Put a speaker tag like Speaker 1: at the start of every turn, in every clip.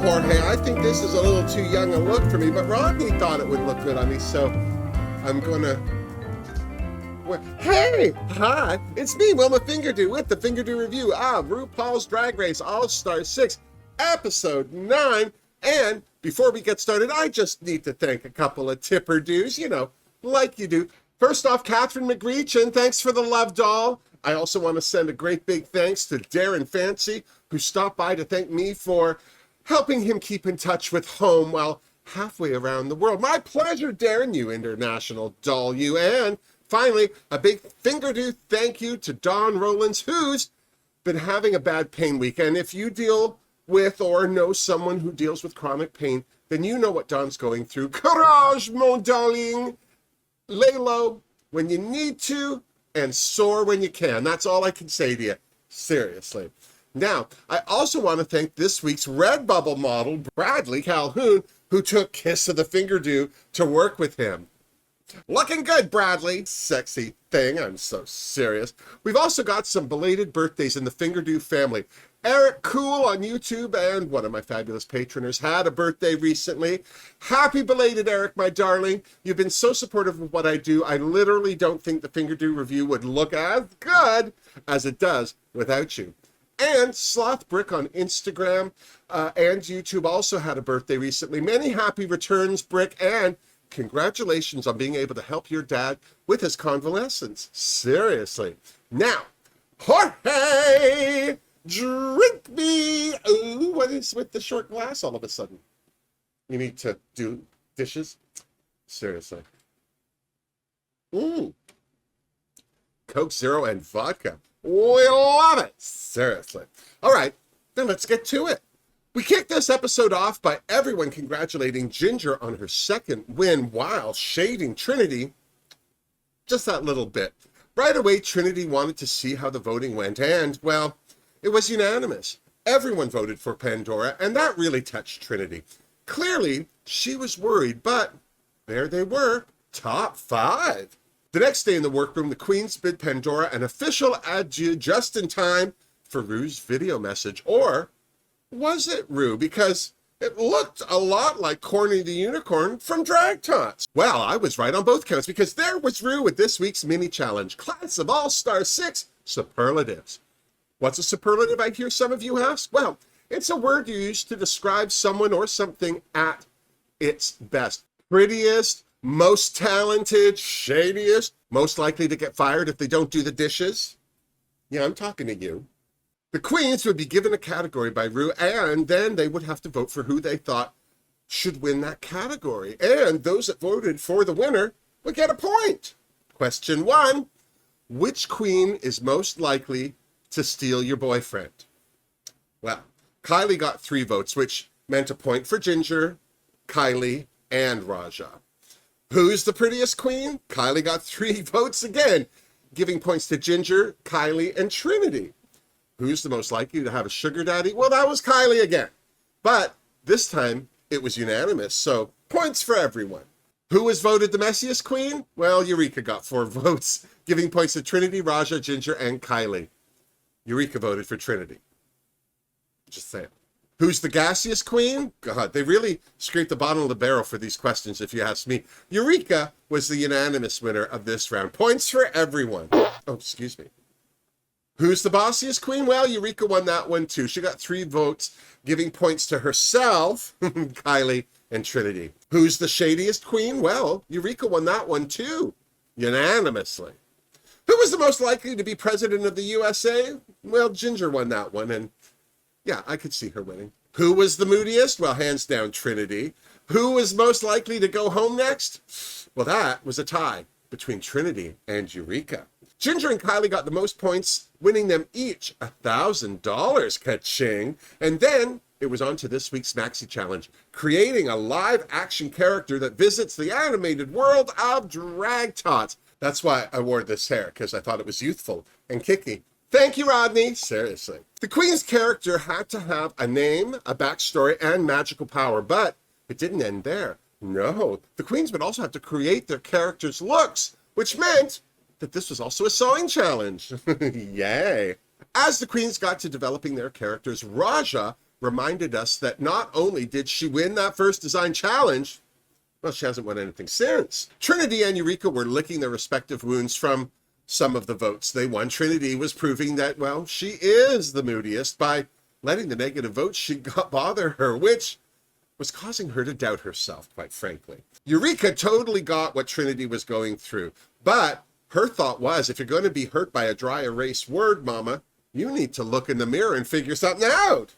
Speaker 1: Jorge, I think this is a little too young a look for me, but Rodney thought it would look good on me, so I'm gonna... Well, hey! Hi! It's me, Wilma Fingerdoo, with the Fingerdoo review of RuPaul's Drag Race All-Star 6, Episode 9. And before we get started, I just need to thank a couple of tipper-doos, you know, like you do. First off, Catherine McGreechin, thanks for the love doll. I also want to send a great big thanks to Darren Fancy, who stopped by to thank me for helping him keep in touch with home while halfway around the world. My pleasure, Darren, you international doll, you. And finally, a big Fingerdoo thank you to Dawn Rowlands, who's been having a bad pain week. And if you deal with or know someone who deals with chronic pain, then you know what Dawn's going through. Courage, mon darling. Lay low when you need to and soar when you can. That's all I can say to you. Seriously. Now, I also want to thank this week's Redbubble model, Bradley Calhoun, who took Kiss of the Fingerdoo to work with him. Looking good, Bradley. Sexy thing. I'm so serious. We've also got some belated birthdays in the Fingerdoo family. Eric Cool on YouTube, and one of my fabulous patroners, had a birthday recently. Happy belated, Eric, my darling. You've been so supportive of what I do. I literally don't think the Fingerdoo review would look as good as it does without you. And Sloth Brick on Instagram and YouTube also had a birthday recently. Many happy returns, Brick, and congratulations on being able to help your dad with his convalescence. Seriously. Now, Jorge, drink me. Ooh, what is with the short glass all of a sudden? You need to do dishes? Seriously. Coke Zero and vodka. We love it. Seriously. All right, then let's get to it. We kick this episode off by everyone congratulating Ginger on her second win while shading Trinity just that little bit. Right away, Trinity wanted to see how the voting went, and, well, it was unanimous. Everyone voted for Pandora, and that really touched Trinity. Clearly, she was worried, but there they were, top 5. The next day in the workroom, the queens bid Pandora an official adieu just in time for Ru's video message. Or was it Ru? Because it looked a lot like Corny the Unicorn from Drag Tots. Well, I was right on both counts, because there was Ru with this week's mini challenge, Class of All-Star 6 Superlatives. What's a superlative, I hear some of you ask? Well, it's a word used to describe someone or something at its best. Prettiest, most talented, shadiest, most likely to get fired if they don't do the dishes. Yeah, I'm talking to you. The queens would be given a category by Ru, and then they would have to vote for who they thought should win that category. And those that voted for the winner would get a point. Question 1, which queen is most likely to steal your boyfriend? Well, Kylie got 3 votes, which meant a point for Ginger, Kylie, and Raja. Who's the prettiest queen? Kylie got 3 votes again, giving points to Ginger, Kylie, and Trinity. Who's the most likely to have a sugar daddy? Well, that was Kylie again. But this time, it was unanimous, so points for everyone. Who was voted the messiest queen? Well, Eureka got 4 votes, giving points to Trinity, Raja, Ginger, and Kylie. Eureka voted for Trinity. Just saying. Who's the gassiest queen? God, they really scraped the bottom of the barrel for these questions, if you ask me. Eureka was the unanimous winner of this round. Points for everyone. Oh, excuse me. Who's the bossiest queen? Well, Eureka won that one too. She got 3 votes, giving points to herself, Kylie, and Trinity. Who's the shadiest queen? Well, Eureka won that one too, unanimously. Who was the most likely to be president of the USA? Well, Ginger won that one, and yeah, I could see her winning. Who was the moodiest? Well, hands down, Trinity. Who was most likely to go home next? Well, that was a tie between Trinity and Eureka. Ginger and Kylie got the most points, winning them each $1,000, ka-ching. And then it was on to this week's Maxi Challenge, creating a live-action character that visits the animated world of Drag Tots. That's why I wore this hair, because I thought it was youthful and kicky. Thank you, Rodney. Seriously. The queen's character had to have a name, a backstory, and magical power, but it didn't end there. No, the queens would also have to create their characters' looks, which meant that this was also a sewing challenge. Yay. As the queens got to developing their characters, Raja reminded us that not only did she win that first design challenge, well, she hasn't won anything since. Trinity and Eureka were licking their respective wounds from some of the votes they won. Trinity was proving that, well, she is the moodiest by letting the negative votes she got bother her, which was causing her to doubt herself, quite frankly. Eureka totally got what Trinity was going through, but her thought was, if you're going to be hurt by a dry erase word, mama, you need to look in the mirror and figure something out.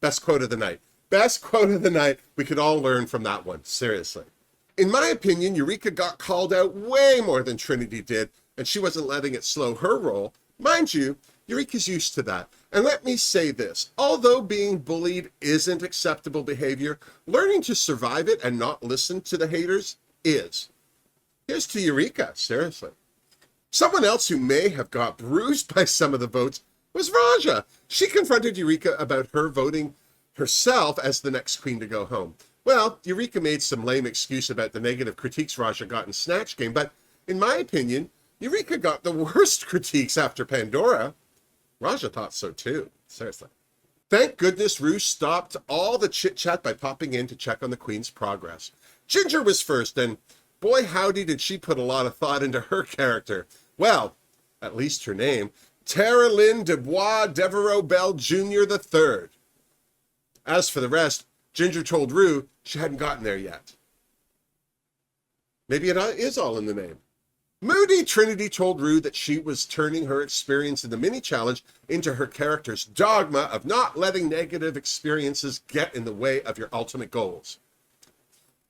Speaker 1: Best quote of the night. Best quote of the night. We could all learn from that one, seriously. In my opinion, Eureka got called out way more than Trinity did, and she wasn't letting it slow her roll. Mind you, Eureka's used to that. And let me say this, although being bullied isn't acceptable behavior, learning to survive it and not listen to the haters is. Here's to Eureka, seriously. Someone else who may have got bruised by some of the votes was Raja. She confronted Eureka about her voting herself as the next queen to go home. Well, Eureka made some lame excuse about the negative critiques Raja got in Snatch Game, but in my opinion, Eureka got the worst critiques after Pandora. Raja thought so too, seriously. Thank goodness Ru stopped all the chit-chat by popping in to check on the queen's progress. Ginger was first, and boy howdy did she put a lot of thought into her character. Well, at least her name, Tara Lynn Dubois Devereaux Bell Jr. III. As for the rest, Ginger told Ru she hadn't gotten there yet. Maybe it is all in the name. Moody Trinity told Ru that she was turning her experience in the mini-challenge into her character's dogma of not letting negative experiences get in the way of your ultimate goals.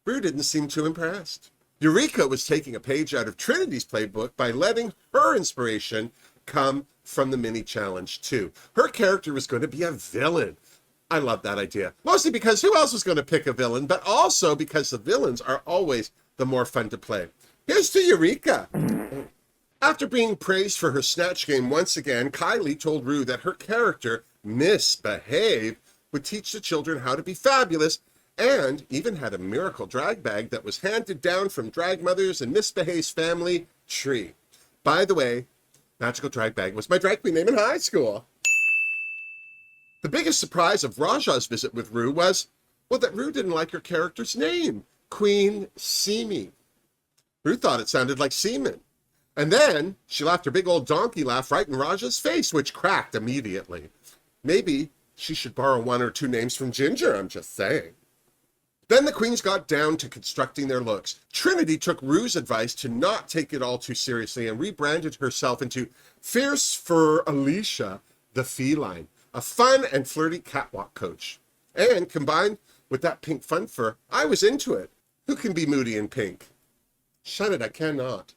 Speaker 1: Ru didn't seem too impressed. Eureka was taking a page out of Trinity's playbook by letting her inspiration come from the mini-challenge too. Her character was going to be a villain. I love that idea. Mostly because who else was going to pick a villain, but also because the villains are always the more fun to play. Here's to Eureka. After being praised for her Snatch Game once again, Kylie told Ru that her character, Misbehave, would teach the children how to be fabulous, and even had a miracle drag bag that was handed down from drag mothers and Misbehave's family tree. By the way, Magical Drag Bag was my drag queen name in high school. The biggest surprise of Raja's visit with Ru was, well, that Ru didn't like her character's name, Queen Simi. Ru thought it sounded like semen. And then she laughed her big old donkey laugh right in Raja's face, which cracked immediately. Maybe she should borrow one or two names from Ginger, I'm just saying. Then the queens got down to constructing their looks. Trinity took Ru's advice to not take it all too seriously and rebranded herself into Fierce Fur Alicia, the feline, a fun and flirty catwalk coach. And combined with that pink fun fur, I was into it. Who can be moody in pink? Shut it, I cannot.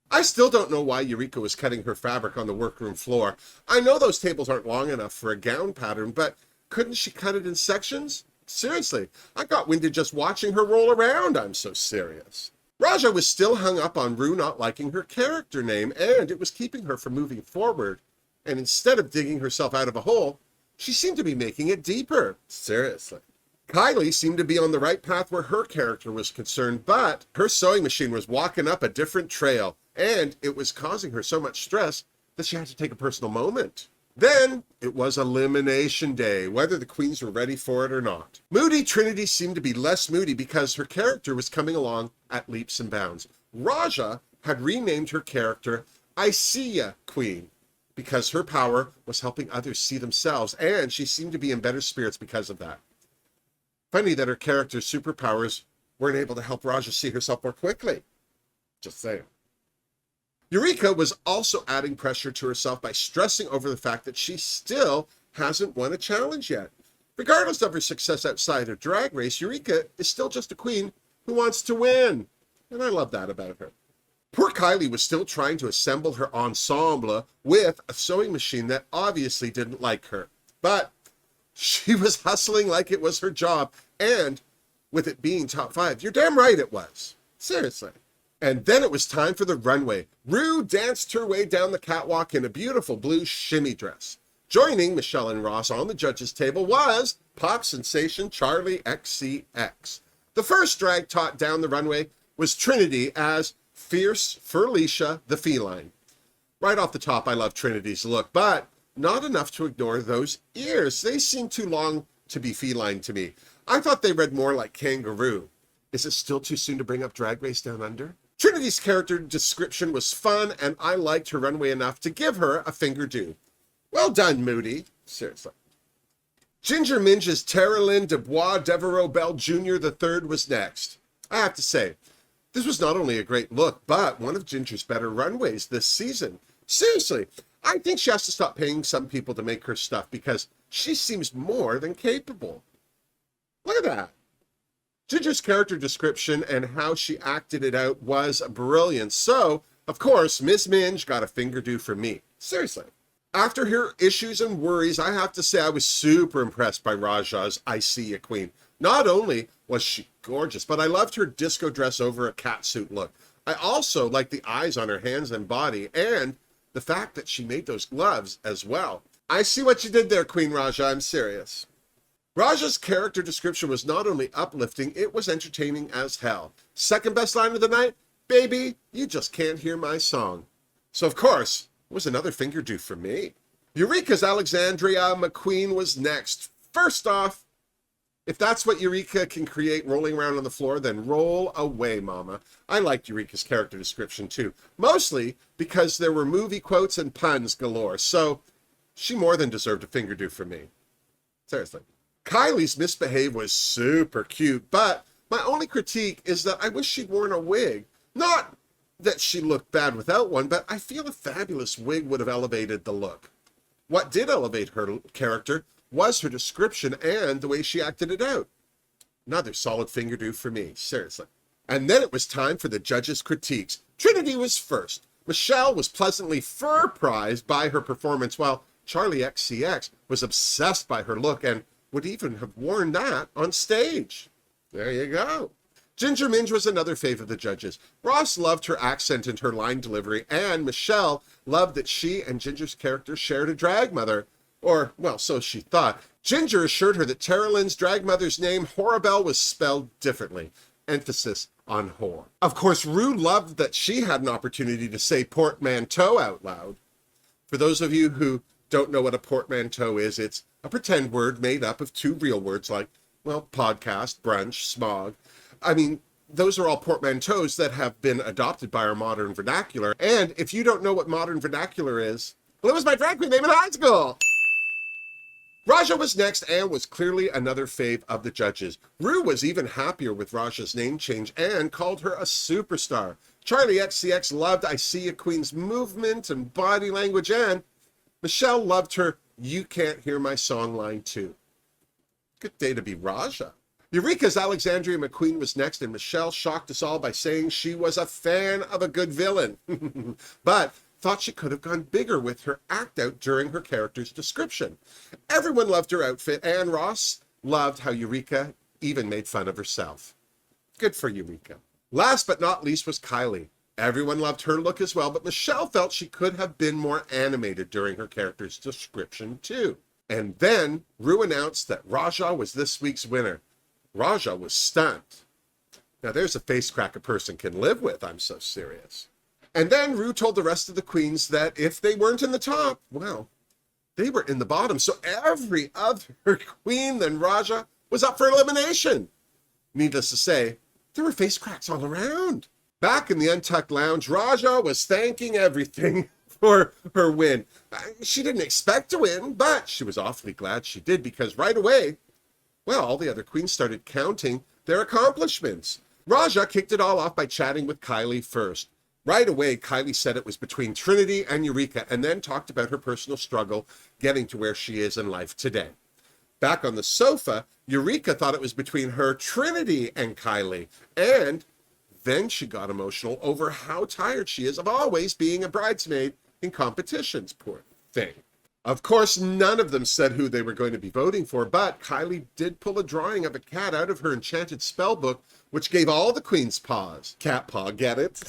Speaker 1: I still don't know why Eureka was cutting her fabric on the workroom floor. I know those tables aren't long enough for a gown pattern, but couldn't she cut it in sections? Seriously, I got winded just watching her roll around. I'm so serious. Raja was still hung up on Ru not liking her character name, and it was keeping her from moving forward. And instead of digging herself out of a hole, she seemed to be making it deeper. Seriously. Kylie seemed to be on the right path where her character was concerned, but her sewing machine was walking up a different trail, and it was causing her so much stress that she had to take a personal moment. Then it was elimination day, whether the queens were ready for it or not. Moody Trinity seemed to be less moody because her character was coming along at leaps and bounds. Raja had renamed her character I See Ya Queen because her power was helping others see themselves, and she seemed to be in better spirits because of that. Funny that her character's superpowers weren't able to help Raja see herself more quickly. Just saying. Eureka was also adding pressure to herself by stressing over the fact that she still hasn't won a challenge yet. Regardless of her success outside her drag race, Eureka is still just a queen who wants to win. And I love that about her. Poor Kylie was still trying to assemble her ensemble with a sewing machine that obviously didn't like her. But she was hustling like it was her job, and with it being top 5, you're damn right it was. Seriously. And then it was time for the runway. Ru danced her way down the catwalk in a beautiful blue shimmy dress. Joining Michelle and Ross on the judges' table was pop sensation Charlie XCX. The first drag tot down the runway was Trinity as Fierce Furlicia the feline. Right off the top, I love Trinity's look, but not enough to ignore those ears. They seem too long to be feline to me. I thought they read more like kangaroo. Is it still too soon to bring up Drag Race Down Under? Trinity's character description was fun, and I liked her runway enough to give her a Fingerdoo. Well done, Moody. Seriously. Ginger Minge's Terralyn Dubois Devereaux Bell Jr. III was next. I have to say, this was not only a great look, but one of Ginger's better runways this season. Seriously, I think she has to stop paying some people to make her stuff because she seems more than capable. Look at that. Ginger's character description and how she acted it out was brilliant. So, of course, Miss Minge got a Fingerdoo from me. Seriously. After her issues and worries, I have to say I was super impressed by Raja's I See Ya Queen. Not only was she gorgeous, but I loved her disco dress over a catsuit look. I also liked the eyes on her hands and body, and the fact that she made those gloves as well. I see what you did there, Queen Raja. I'm serious. Raja's character description was not only uplifting, it was entertaining as hell. Second best line of the night, baby, you just can't hear my song. So, of course, it was another Fingerdoo for me. Eureka's Alexandria McQueen was next. First off, if that's what Eureka can create rolling around on the floor, then roll away, mama. I liked Eureka's character description too, mostly because there were movie quotes and puns galore, so she more than deserved a Fingerdoo from me. Seriously. Kylie's misbehave was super cute, but my only critique is that I wish she'd worn a wig. Not that she looked bad without one, but I feel a fabulous wig would have elevated the look. What did elevate her character was her description and the way she acted it out. Another solid Fingerdoo for me, seriously. And then it was time for the judges' critiques. Trinity was first. Michelle was pleasantly surprised by her performance, while Charlie XCX was obsessed by her look and would even have worn that on stage. There you go. Ginger Minge was another fave of the judges. Ross loved her accent and her line delivery, and Michelle loved that she and Ginger's character shared a drag mother. Or, well, so she thought. Ginger assured her that Terralyn's drag mother's name, Horabelle, was spelled differently. Emphasis on whore. Of course, Rue loved that she had an opportunity to say portmanteau out loud. For those of you who don't know what a portmanteau is, it's a pretend word made up of two real words like, well, podcast, brunch, smog. I mean, those are all portmanteaus that have been adopted by our modern vernacular. And if you don't know what modern vernacular is, well, it was my drag queen name in high school. Raja was next and was clearly another fave of the judges. Rue was even happier with Raja's name change and called her a superstar. Charlie XCX loved I See Ya Queen's movement and body language, and Michelle loved her You Can't Hear My Song line too. Good day to be Raja. Eureka's Alexandria McQueen was next, and Michelle shocked us all by saying she was a fan of a good villain, but thought she could have gone bigger with her act out during her character's description. Everyone loved her outfit, and Ross loved how Eureka even made fun of herself. Good for Eureka. Last but not least was Kylie. Everyone loved her look as well, but Michelle felt she could have been more animated during her character's description too. And then Rue announced that Raja was this week's winner. Raja was stunned. Now there's a face crack a person can live with, I'm so serious. And then Rue told the rest of the queens that if they weren't in the top, well, they were in the bottom. So every other queen than Raja was up for elimination. Needless to say, there were face cracks all around. Back in the Untucked Lounge, Raja was thanking everything for her win. She didn't expect to win, but she was awfully glad she did because right away, well, all the other queens started counting their accomplishments. Raja kicked it all off by chatting with Kylie first. Right away, Kylie said it was between Trinity and Eureka, and then talked about her personal struggle getting to where she is in life today. Back on the sofa, Eureka thought it was between her, Trinity, and Kylie, and then she got emotional over how tired she is of always being a bridesmaid in competitions. Poor thing. Of course, none of them said who they were going to be voting for, but Kylie did pull a drawing of a cat out of her enchanted spell book, which gave all the queens paws. Cat paw, get it?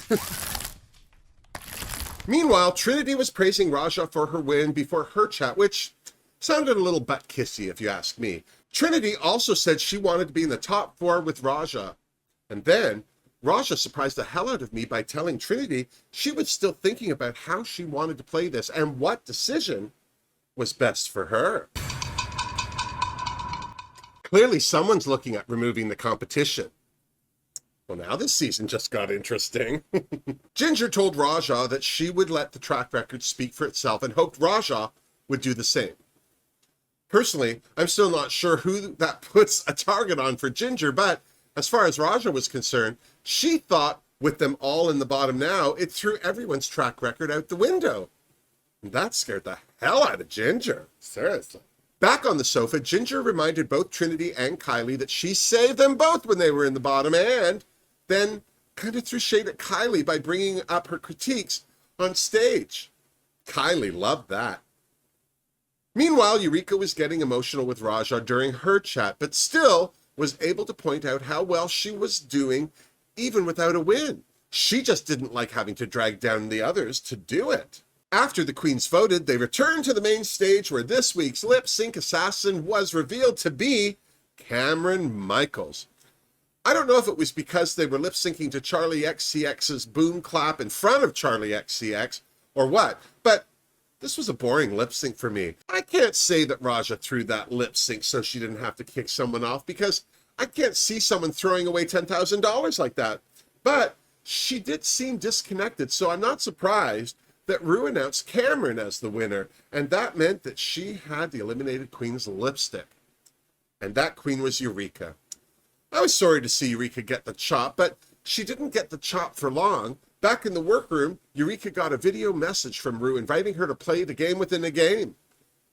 Speaker 1: Meanwhile, Trinity was praising Raja for her win before her chat, which sounded a little butt-kissy if you ask me. Trinity also said she wanted to be in the top 4 with Raja. And then Raja surprised the hell out of me by telling Trinity she was still thinking about how she wanted to play this and what decision was best for her. Clearly, someone's looking at removing the competition. Well, now this season just got interesting. Ginger told Raja that she would let the track record speak for itself and hoped Raja would do the same. Personally, I'm still not sure who that puts a target on for Ginger, but as far as Raja was concerned, she thought with them all in the bottom now, it threw everyone's track record out the window. And that scared the hell out of Ginger. Seriously. Back on the sofa, Ginger reminded both Trinity and Kylie that she saved them both when they were in the bottom, and then kind of threw shade at Kylie by bringing up her critiques on stage. Kylie loved that. Meanwhile, Eureka was getting emotional with Raja during her chat, but still was able to point out how well she was doing even without a win. She just didn't like having to drag down the others to do it. After the queens voted, they returned to the main stage where this week's lip sync assassin was revealed to be Cameron Michaels. I don't know if it was because they were lip syncing to Charlie XCX's boom clap in front of Charlie XCX or what, but this was a boring lip sync for me. I can't say that Raja threw that lip sync so she didn't have to kick someone off, because I can't see someone throwing away $10,000 like that. But she did seem disconnected, so I'm not surprised that Ru announced Cameron as the winner, and that meant that she had the eliminated queen's lipstick. And that queen was Eureka. I was sorry to see Eureka get the chop, but she didn't get the chop for long. Back in the workroom, Eureka got a video message from Ru inviting her to play the game within a game.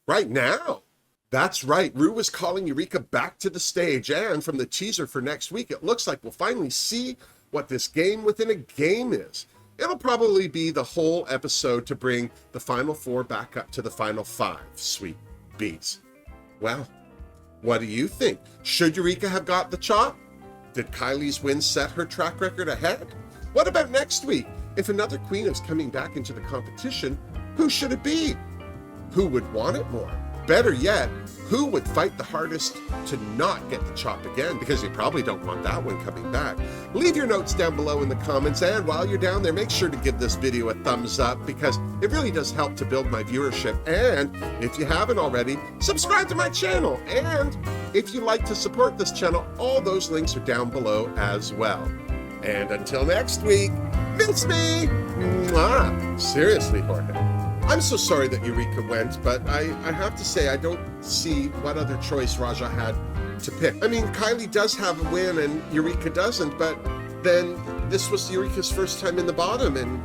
Speaker 1: Right now. That's right, Ru was calling Eureka back to the stage, and from the teaser for next week, it looks like we'll finally see what this game within a game is. It'll probably be the whole episode to bring the final four back up to the final five. Sweet beats. Well, what do you think? Should Eureka have got the chop? Did Kylie's win set her track record ahead? What about next week? If another queen is coming back into the competition, who should it be? Who would want it more? Better yet, who would fight the hardest to not get the chop again? Because you probably don't want that one coming back. Leave your notes down below in the comments, and while you're down there, make sure to give this video a thumbs up, because it really does help to build my viewership. And if you haven't already, subscribe to my channel. And if you'd like to support this channel, all those links are down below as well. And until next week, miss me! Mwah. Seriously, Jorge. I'm so sorry that Eureka went, but I have to say I don't see what other choice Raja had to pick. I mean, Kylie does have a win and Eureka doesn't, but then this was Eureka's first time in the bottom, and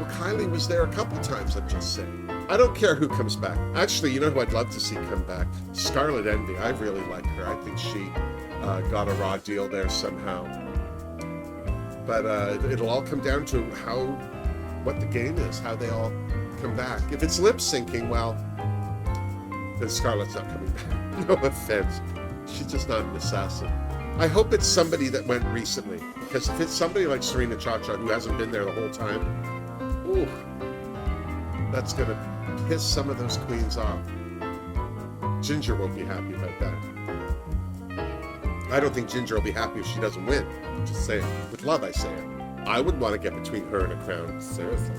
Speaker 1: well, Kylie was there a couple times, I'm just saying. I don't care who comes back. Actually, you know who I'd love to see come back? Scarlet Envy. I really like her. I think she got a raw deal there somehow. But it'll all come down to what the game is, how they all come back. If it's lip syncing, well, then Scarlett's not coming back. No offense. She's just not an assassin. I hope it's somebody that went recently, because if it's somebody like Serena Chacha who hasn't been there the whole time, ooh, that's gonna piss some of those queens off. Ginger won't be happy about that. I don't think Ginger will be happy if she doesn't win. Just saying. With love, I say it. I wouldn't want to get between her and a crown. Seriously.